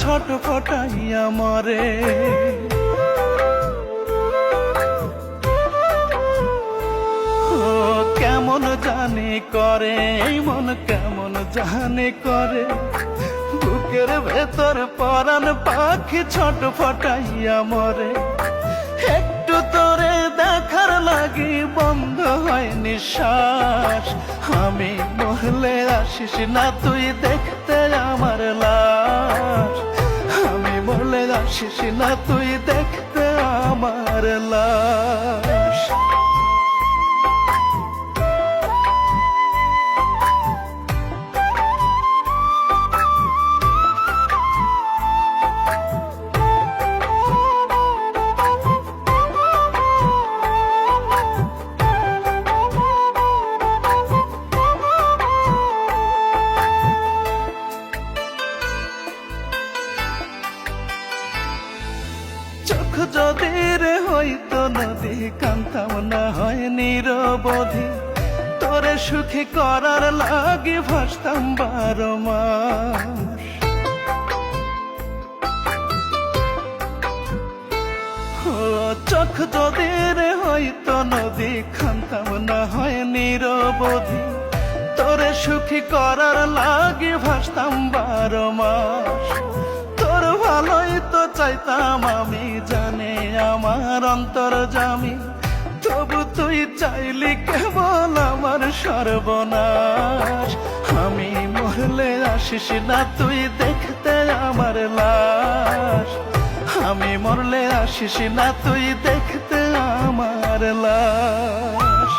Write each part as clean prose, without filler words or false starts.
ছোট ফটাইয়া মরে কেমন জানি করে এই মন কেমন জানি করে বুকের ভেতর পরাণ পাখি ছোট ফটাইয়া মরে একটু তোরে দেখার লাগি বন্ধ হয় নিঃশ্বাস আমি মরলে আসিস না তুই দেখতে আমার লাশ আমি মরলে আসিস না তুই দেখতে আমার লাশ চোখ যদি রে হইতো নদী কান্তাম না হয় নিরবধি তোরে সুখী করার লাগি ভাসতাম 12 মাস চোখ যদি রে হইতো নদী কান্তাম না হয় নিরবধি তোরে সুখী করার লাগি ভাসতাম 12 মাস তোর ভালোই তো চাইতাম আমি জানে আমার অন্তর্যামী তবু তুই চাইলি কেবল আমার সর্বনাশ আমি মরলে আসিস না তুই দেখতে আমার লাশ আমি মরলে আসিস না তুই দেখতে আমার লাশ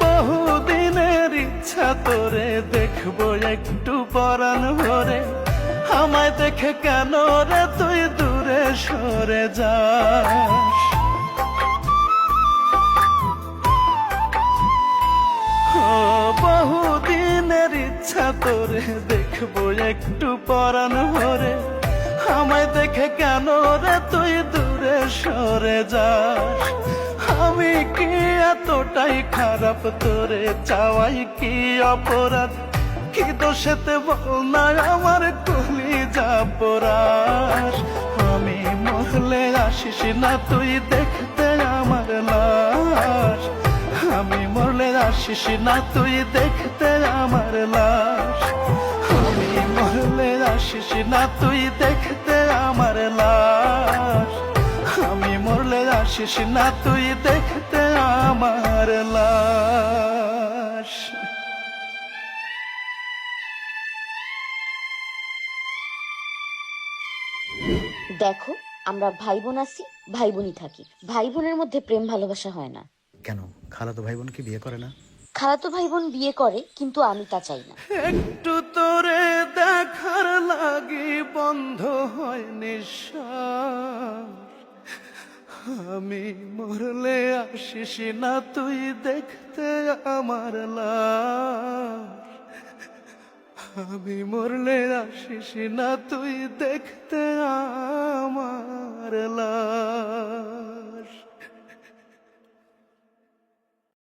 বহুদিনের ইচ্ছা তোরে দেখবো একটু পরাণ ভরে আমায় দেখে কেন রে তুই দূরে সরে যাস বহুদিনের ইচ্ছা তোরে দেখবো একটু পরাণ ভরে আমায় দেখে কেন রে তুই দূরে সরে যাস আমি কি এতটাই খারাপ তোরে চাওয়াই কি অপরাধ কি দোষেতে বল না আমার কলিজা পোড়াস আমি মরলে আসিস না তুই দেখতে আমার লাশ আমি মরলে আসিস না তুই দেখতে আমার লাশ আমি মরলে আসিস না তুই দেখতে আমার লাশ আমি মরলে আসিস না তুই দেখতে আমার লাশ দেখো আমরা ভাই বোন আছি ভাই বোনই থাকি ভাই বোনের মধ্যে প্রেম ভালোবাসা হয় না কেন খালাতো ভাই বোন কি বিয়ে করে না খালাতো ভাই বোন বিয়ে করে কিন্তু আমি তা চাই না একটু তোরে দেখার লাগি বন্ধ হয় নিঃশ্বাস আমি মরলে আসিস না তুই দেখতে আমার লাশ আমি মরলে আসিস না তুই দেখতে আমার লাশ